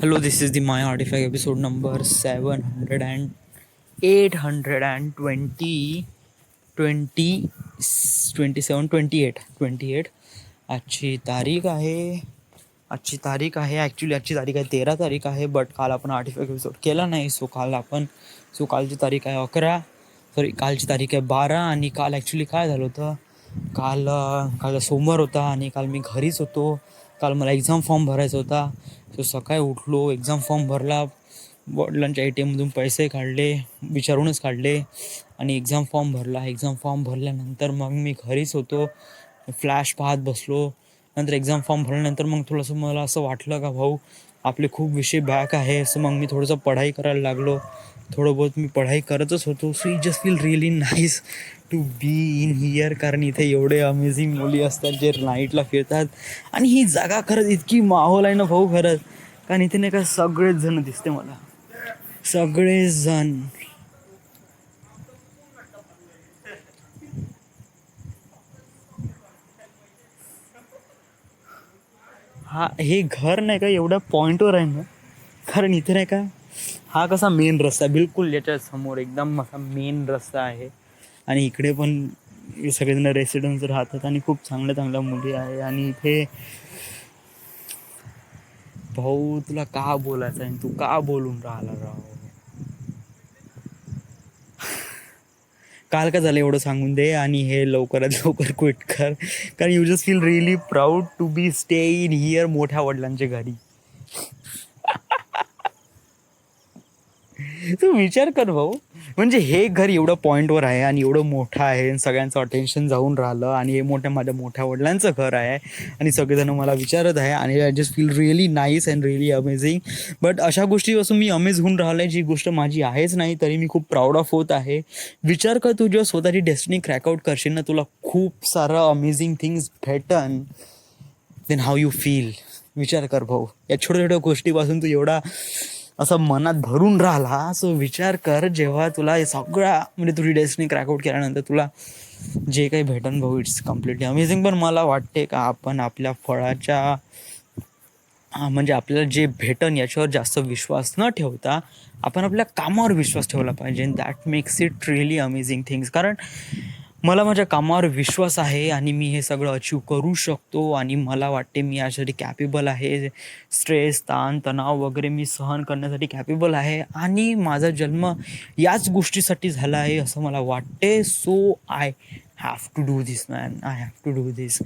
Hello, this is the My Artifact episode number 700 and 820 20 27 28 आजची तारीख आहे ॲक्च्युली आजची तारीख आहे 13 तारीख आहे. बट काल आपण आर्टिफॅक्ट एपिसोड केला नाही. कालची तारीख आहे 11. कालची तारीख आहे 12. आणि काल ॲक्च्युली काय झालं होतं, काल सोमवार होता आणि काल मी घरीच होतो. काल मला एक्झाम फॉर्म भरायचा होता. सकाळी उठलो, एक्झाम फॉर्म भरला, वडिलांच्या ATMमधून पैसे काढले, विचारूनच काढले आणि एक्झाम फॉर्म भरला. एक्झाम फॉर्म भरल्यानंतर मग मी घरीच होतो, फ्लॅश पाहत बसलो. नंतर एक्झाम फॉर्म भरल्यानंतर मग थोडंसं मला असं वाटलं का भाऊ आपले खूप विषय बॅक आहे. असं मग मी थोडंसं पढाई करायला लागलो. थोडं बहुत मी पढाई करतच होतो. So it just feel really nice to be in here. कारण इथे एवढे अमेझिंग मुली असतात जे नाईटला फिरतात. आणि ही जागा खरंच इतकी माहोल आहे ना भाऊ, खरंच. कारण इथे नाही का सगळेच जण दिसते मला, सगळेच जण. हे घर नाही का एवढ्या पॉईंटवर आहे ना, कारण इथे नाही का हा कसा मेन रस्ता आहे, बिलकुल याच्या समोर एकदम असा मेन रस्ता आहे. आणि इकडे पण सगळेजण रेसिडेन्स राहतात आणि खूप चांगल्या चांगल्या मुली आहे. आणि इथे भाऊ तुला का बोलायचं आहे, तू का बोलून राहिला राव. काल का झालं एवढं सांगून दे आणि हे लवकरात लवकर क्विट कर. कारण you just feel really proud to be stay in here मोठ्या वडिलांच्या घरी. तू विचार कर भाऊ, म्हणजे हे घर एवढं पॉईंटवर आहे आणि एवढं मोठं आहे आणि सगळ्यांचं अटेन्शन जाऊन राहिलं आणि हे माझ्या मोठ्या वडिलांचं घर आहे आणि सगळेजण मला विचारत आहे आणि I just feel really nice and really amazing. But अशा गोष्टीपासून मी अमेझ होऊन राहिलो आहे, जी गोष्ट माझी आहेच नाही तरी मी खूप प्राऊड ऑफ होत आहे. विचार कर, तू जेव्हा स्वतःची डेस्टिनी क्रॅकआउट करशील ना, तुला खूप सारं अमेझिंग थिंग्स भेटन, देन हाऊ यू फील. विचार कर भाऊ, या छोट्या छोट्या गोष्टीपासून तू एवढा असं मनात भरून राहिला. सो विचार कर, जेव्हा तुला हे सगळा म्हणजे तुझी डेस्टिनी क्रॅकआउट केल्यानंतर तुला जे काही भेटन भाऊ, इट्स कम्प्लिटली अमेझिंग. पण मला वाटते का आपण आपल्या फळाच्या म्हणजे आपल्याला जे भेटन याच्यावर जास्त विश्वास न ठेवता आपण आपल्या कामावर विश्वास ठेवला पाहिजे. That makes it really amazing things. कारण मला माझ्या कामावर विश्वास आहे आणि मी हे सगळं अचीव करू शकतो आणि मला वाटते मी यासाठी कॅपेबल आहे. स्ट्रेस, ताण, तणाव वगैरे मी सहन करण्यासाठी कॅपेबल आहे आणि माझा जन्म याच गोष्टीसाठी झाला आहे असं मला वाटते. So I have to do this man, I have to do this.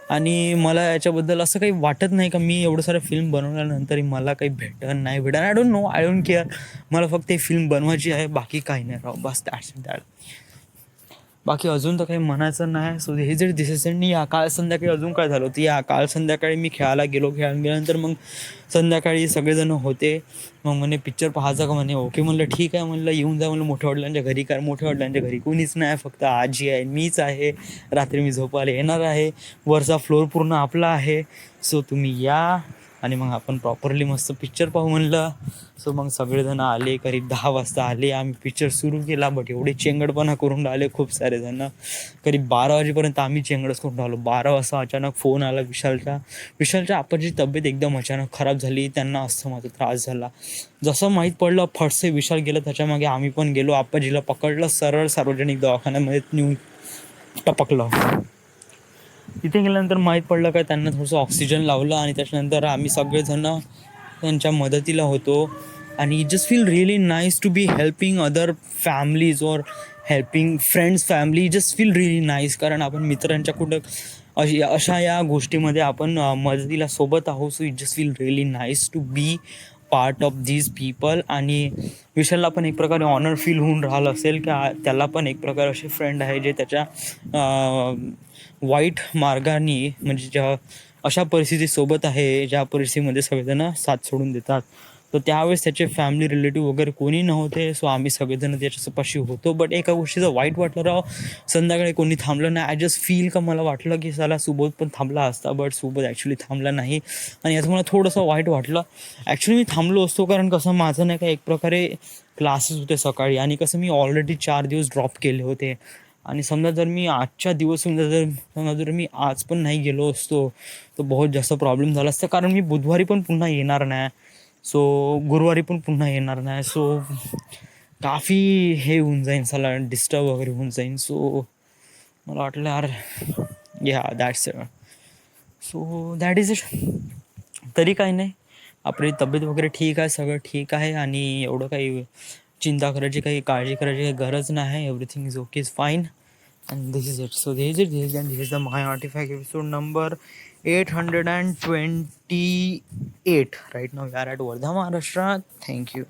आणि मला याच्याबद्दल असं काही वाटत नाही का मी एवढं सारं फिल्म बनवल्यानंतर मला काही भेटन नाही भेटन. I don't know, I don't care. मला फक्त ही फिल्म बनवायची आहे, बाकी काही नाही राव. बस दॅट्स दॅट. बाकी अजून तर काही म्हणायचं नाही. सो हे जर दिसेल या काल संध्याकाळी अजून काय झालं होतं, या काल संध्याकाळी मी खेळायला गेल्यानंतर मग संध्याकाळी सगळेजण होते. मग म्हणे पिक्चर पाहायचा का, म्हणे ओके. म्हणलं ठीक आहे, म्हणलं येऊन जा म्हणलं मोठ्या वडिलांच्या घरी. कारण मोठ्या वडिलांच्या घरी कोणीच नाही, फक्त आजी आहे, मीच आहे. रात्री मी झोपायला येणार आहे, वरचा फ्लोअर पूर्ण आपला आहे. सो तुम्ही या आणि मग आपण प्रॉपरली मस्त पिक्चर पाहू म्हणलं. सो मग सगळेजण आले, करीब 10 वाजता आले. आम्ही पिक्चर सुरू केला. बट एवढे चेंगडपणा करून राहिले खूप सारे जण. करीब 12 वाजेपर्यंत आम्ही चेंगडच करून राहिलो. 12 वाजता अचानक फोन आला विशालच्या आपाची तब्येत एकदम अचानक खराब झाली, त्यांना अस्थमाचा त्रास झाला. जसं माहीत पडलं फटसे विशाल गेलं, त्याच्यामागे आम्ही पण गेलो. आप्पाजीला पकडलं, सरळ सार्वजनिक दवाखान्यामध्ये नेऊन टपकलं. तिथे गेल्यानंतर माहीत पडलं काय त्यांना थोडंसं ऑक्सिजन लावलं आणि त्याच्यानंतर आम्ही सगळेजण त्यांच्या मदतीला होतो. आणि it just feel really nice to be helping other families or helping friends family. Just feel really nice. कारण आपण मित्रांच्या कुठं अशा या गोष्टीमध्ये आपण मदतीला सोबत आहोत. So it just feel really nice to be part of these people. आणि विशालला पण एक प्रकारे ऑनर फील होऊन राहिलं असेल की त्याला पण एक प्रकारे असे फ्रेंड आहे जे त्याच्या वाईट मार्गाने म्हणजे ज्या अशा परिस्थितीसोबत आहे ज्या परिस्थितीमध्ये सगळेजण साथ सोडून देतात. तर त्यावेळेस त्याचे फॅमिली रिलेटिव्ह वगैरे कोणी नव्हते. सो आम्ही सगळेजण त्याच्यापाशी होतो. बट एका गोष्टीचं वाईट वाटलं राव, संध्याकाळी कोणी थांबलं नाही. आय जस्ट फील का मला वाटलं की साला सुबोध पण थांबला असता, बट सुबोध ॲक्च्युली थांबला नाही. आणि याचं मला थोडंसं वाईट वाटलं. ॲक्च्युली मी थांबलो असतो, कारण कसं माझं नाही का एक प्रकारे क्लासेस होते सकाळी आणि कसं मी ऑलरेडी 4 दिवस ड्रॉप केले होते. आणि समजा जर मी आजच्या दिवस समजा जर मी आज पण नाही गेलो असतो तर बहुत जास्त प्रॉब्लेम झाला असता. कारण मी बुधवारी पण पुन्हा येणार नाही. सो गुरुवारी पण पुन्हा येणार नाही. सो काफी हे होऊन जाईन, साला डिस्टर्ब वगैरे होऊन जाईन. सो मला वाटलं यार या that's so that is it. तरी काही नाही, आपली तब्येत वगैरे ठीक आहे, सगळं ठीक आहे आणि एवढं काही चिंता करायची, काही काळजी करायची काही गरज नाही. Everything is okay, is fine. And this is it. So this is it. This is the My Artifact episode number 828. Right now we are at Wardha, Maharashtra. Thank you.